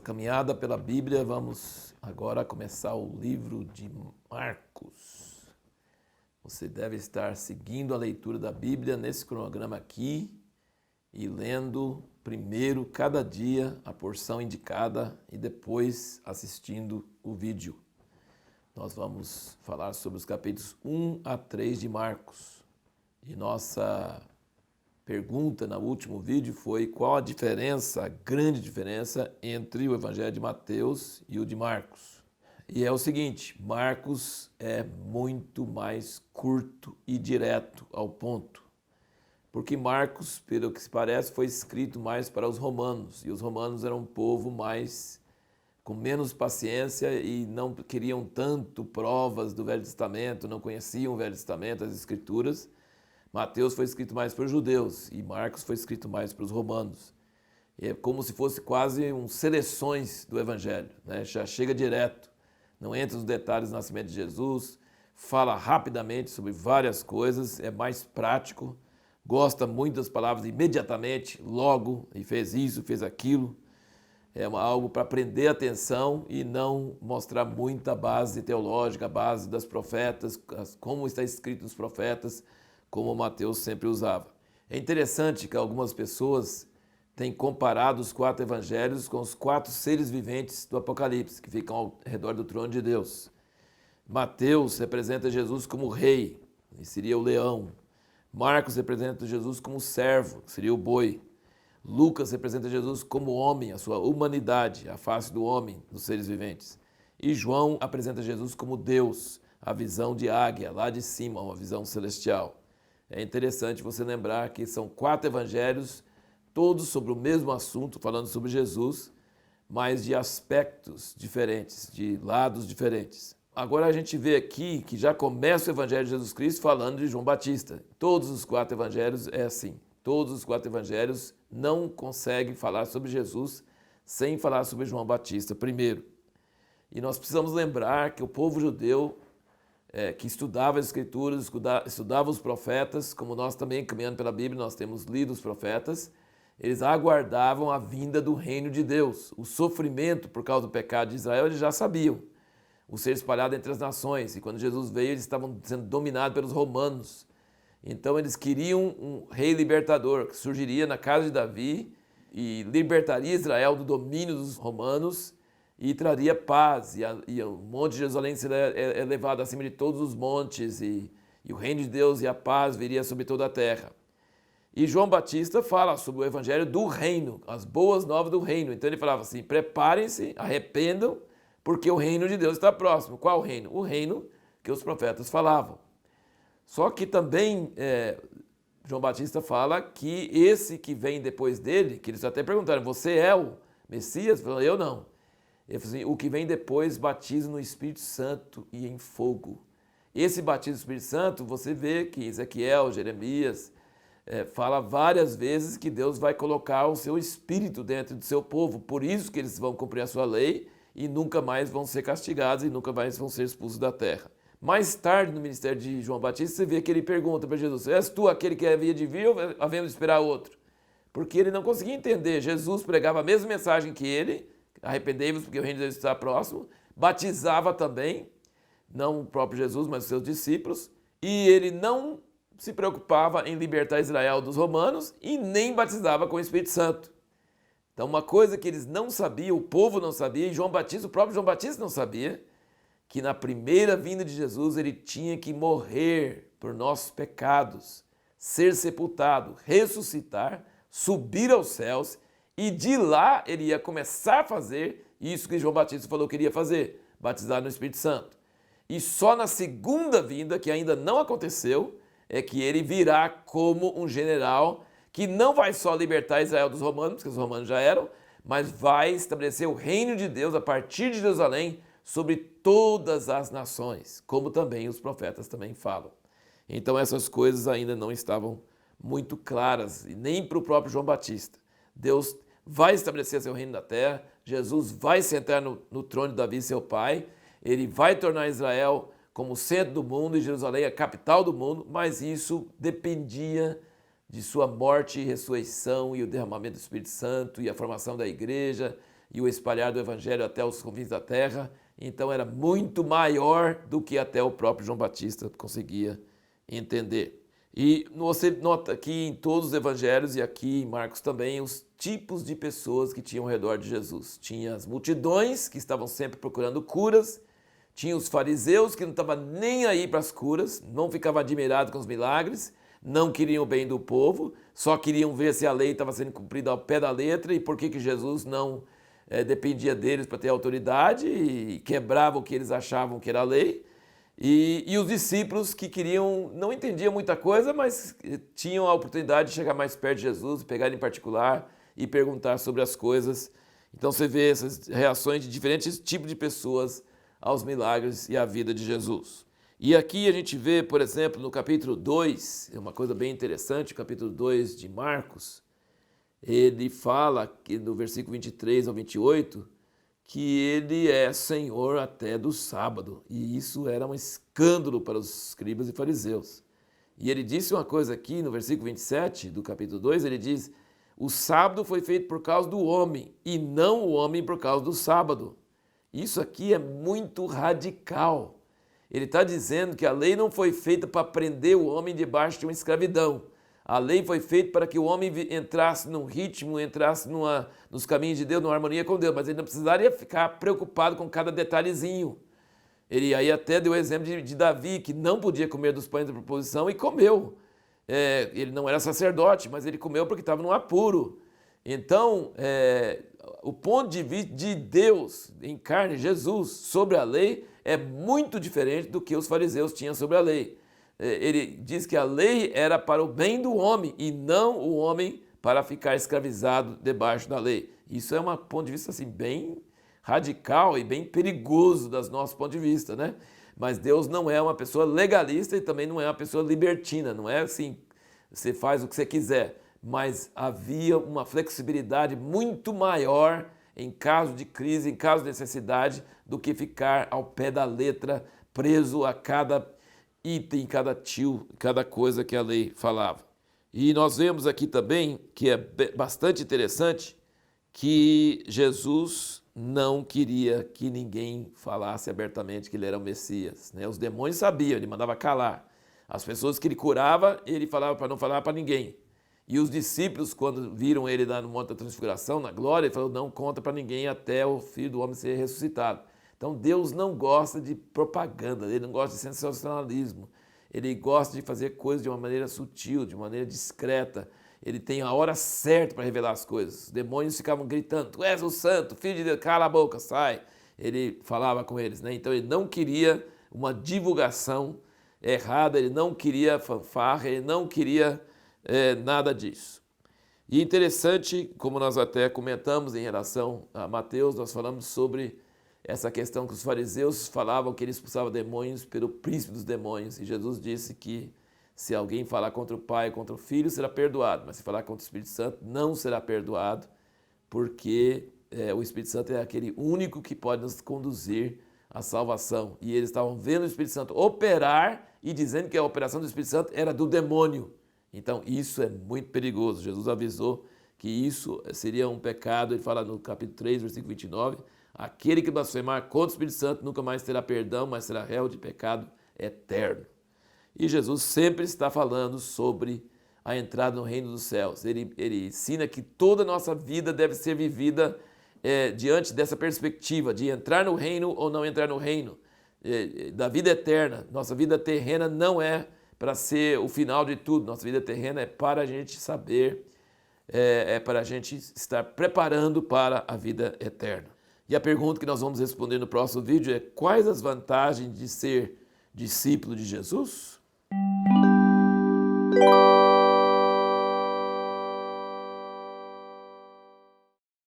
caminhada pela Bíblia, vamos agora começar o livro de Marcos. Você deve estar seguindo a leitura da Bíblia nesse cronograma aqui e lendo primeiro cada dia a porção indicada e depois assistindo o vídeo. Nós vamos falar sobre os capítulos 1 a 3 de Marcos. E nossa pergunta no último vídeo foi qual a diferença, a grande diferença entre o Evangelho de Mateus e o de Marcos. E é o seguinte, Marcos é muito mais curto e direto ao ponto. Porque Marcos, pelo que se parece, foi escrito mais para os romanos. E os romanos eram um povo com menos paciência e não queriam tanto provas do Velho Testamento, não conheciam o Velho Testamento, as Escrituras. Mateus foi escrito mais para os judeus e Marcos foi escrito mais para os romanos. É como se fosse quase seleções do Evangelho, né? Já chega direto, não entra nos detalhes do nascimento de Jesus, fala rapidamente sobre várias coisas, é mais prático, gosta muito das palavras imediatamente, logo, e fez isso, fez aquilo. É algo para prender a atenção e não mostrar muita base teológica, a base das profetas, como está escrito nos profetas, como Mateus sempre usava. É interessante que algumas pessoas têm comparado os 4 evangelhos com os 4 seres viventes do Apocalipse, que ficam ao redor do trono de Deus. Mateus representa Jesus como rei, que seria o leão. Marcos representa Jesus como servo, que seria o boi. Lucas representa Jesus como homem, a sua humanidade, a face do homem, dos seres viventes. E João apresenta Jesus como Deus, a visão de águia, lá de cima, uma visão celestial. É interessante você lembrar que são 4 evangelhos, todos sobre o mesmo assunto, falando sobre Jesus, mas de aspectos diferentes, de lados diferentes. Agora a gente vê aqui que já começa o evangelho de Jesus Cristo falando de João Batista. Todos os 4 evangelhos é assim. Todos os 4 evangelhos não conseguem falar sobre Jesus sem falar sobre João Batista primeiro. E nós precisamos lembrar que o povo judeu que estudava as Escrituras, estudava os profetas, como nós também, caminhando pela Bíblia, nós temos lido os profetas, eles aguardavam a vinda do reino de Deus. O sofrimento por causa do pecado de Israel, eles já sabiam. O ser espalhado entre as nações. E quando Jesus veio, eles estavam sendo dominados pelos romanos. Então eles queriam um rei libertador, que surgiria na casa de Davi e libertaria Israel do domínio dos romanos e traria paz, e o monte de Jerusalém seria elevado acima de todos os montes, e o reino de Deus e a paz viria sobre toda a terra. E João Batista fala sobre o evangelho do reino, as boas novas do reino. Então ele falava assim, preparem-se, arrependam, porque o reino de Deus está próximo. Qual reino? O reino que os profetas falavam. Só que também João Batista fala que esse que vem depois dele, que eles até perguntaram, você é o Messias? Ele falou, eu não. Ele falou assim, o que vem depois batiza no Espírito Santo e em fogo. Esse batismo no Espírito Santo, você vê que Ezequiel, Jeremias, fala várias vezes que Deus vai colocar o seu Espírito dentro do seu povo. Por isso que eles vão cumprir a sua lei e nunca mais vão ser castigados e nunca mais vão ser expulsos da terra. Mais tarde, no ministério de João Batista, você vê que ele pergunta para Jesus, és tu aquele que havia de vir ou havemos de esperar outro? Porque ele não conseguia entender. Jesus pregava a mesma mensagem que ele, arrependei-vos porque o reino de Deus está próximo, batizava também, não o próprio Jesus, mas os seus discípulos, e ele não se preocupava em libertar Israel dos romanos e nem batizava com o Espírito Santo. Então uma coisa que eles não sabiam, o povo não sabia, e o próprio João Batista não sabia, que na primeira vinda de Jesus ele tinha que morrer por nossos pecados, ser sepultado, ressuscitar, subir aos céus, e de lá ele ia começar a fazer isso que João Batista falou que iria fazer, batizar no Espírito Santo. E só na segunda vinda, que ainda não aconteceu, é que ele virá como um general que não vai só libertar Israel dos romanos, porque os romanos já eram, mas vai estabelecer o reino de Deus a partir de Jerusalém sobre todas as nações, como também os profetas também falam. Então essas coisas ainda não estavam muito claras, e nem para o próprio João Batista. Deus vai estabelecer seu reino na terra, Jesus vai sentar no trono de Davi, seu pai, ele vai tornar Israel como centro do mundo e Jerusalém a capital do mundo, mas isso dependia de sua morte e ressurreição e o derramamento do Espírito Santo e a formação da igreja e o espalhar do evangelho até os confins da terra. Então era muito maior do que até o próprio João Batista conseguia entender. E você nota aqui em todos os evangelhos e aqui em Marcos também os tipos de pessoas que tinham ao redor de Jesus. Tinha as multidões que estavam sempre procurando curas, tinha os fariseus que não estavam nem aí para as curas, não ficavam admirados com os milagres, não queriam o bem do povo, só queriam ver se a lei estava sendo cumprida ao pé da letra e por que Jesus não dependia deles para ter autoridade e quebrava o que eles achavam que era a lei. E os discípulos que não entendiam muita coisa, mas tinham a oportunidade de chegar mais perto de Jesus, pegar ele em particular e perguntar sobre as coisas. Então você vê essas reações de diferentes tipos de pessoas aos milagres e à vida de Jesus. E aqui a gente vê, por exemplo, no capítulo 2, é uma coisa bem interessante, o capítulo 2 de Marcos, ele fala, que no versículo 23 ao 28, que ele é Senhor até do sábado. E isso era um escândalo para os escribas e fariseus. E ele disse uma coisa aqui no versículo 27 do capítulo 2, ele diz: o sábado foi feito por causa do homem, e não o homem por causa do sábado. Isso aqui é muito radical. Ele está dizendo que a lei não foi feita para prender o homem debaixo de uma escravidão. A lei foi feita para que o homem entrasse num ritmo, entrasse nos caminhos de Deus, numa harmonia com Deus, mas ele não precisaria ficar preocupado com cada detalhezinho. Ele aí até deu o exemplo de Davi, que não podia comer dos pães da proposição e comeu. Ele não era sacerdote, mas ele comeu porque estava num apuro. Então, o ponto de vista de Deus em carne, Jesus, sobre a lei, é muito diferente do que os fariseus tinham sobre a lei. Ele diz que a lei era para o bem do homem e não o homem para ficar escravizado debaixo da lei. Isso é um ponto de vista assim, bem radical e bem perigoso do nosso ponto de vista, né? Mas Deus não é uma pessoa legalista e também não é uma pessoa libertina, não é assim, você faz o que você quiser. Mas havia uma flexibilidade muito maior em caso de crise, em caso de necessidade, do que ficar ao pé da letra, preso a cada item, cada coisa que a lei falava. E nós vemos aqui também, que é bastante interessante, que Jesus não queria que ninguém falasse abertamente que ele era o Messias, né? Os demônios sabiam, ele mandava calar. As pessoas que ele curava, ele falava para não falar para ninguém. E os discípulos, quando viram ele lá no Monte da Transfiguração, na glória, ele falou: não conta para ninguém até o Filho do Homem ser ressuscitado. Então Deus não gosta de propaganda, ele não gosta de sensacionalismo, ele gosta de fazer coisas de uma maneira sutil, de uma maneira discreta. Ele tem a hora certa para revelar as coisas. Os demônios ficavam gritando: tu és o santo, filho de Deus, cala a boca, sai. Ele falava com eles, né? Então ele não queria uma divulgação errada, ele não queria fanfarra, ele não queria nada disso. E interessante, como nós até comentamos em relação a Mateus, nós falamos sobre essa questão que os fariseus falavam que ele expulsava demônios pelo príncipe dos demônios. E Jesus disse que se alguém falar contra o Pai, contra o Filho, será perdoado. Mas se falar contra o Espírito Santo, não será perdoado, porque o Espírito Santo é aquele único que pode nos conduzir à salvação. E eles estavam vendo o Espírito Santo operar e dizendo que a operação do Espírito Santo era do demônio. Então isso é muito perigoso. Jesus avisou que isso seria um pecado. Ele fala no capítulo 3, versículo 29, aquele que blasfemar contra o Espírito Santo nunca mais terá perdão, mas será réu de pecado eterno. E Jesus sempre está falando sobre a entrada no reino dos céus. Ele ensina que toda a nossa vida deve ser vivida diante dessa perspectiva de entrar no reino ou não entrar no reino, da vida eterna. Nossa vida terrena não é para ser o final de tudo. Nossa vida terrena é para a gente saber, para a gente estar preparando para a vida eterna. E a pergunta que nós vamos responder no próximo vídeo é: quais as vantagens de ser discípulo de Jesus?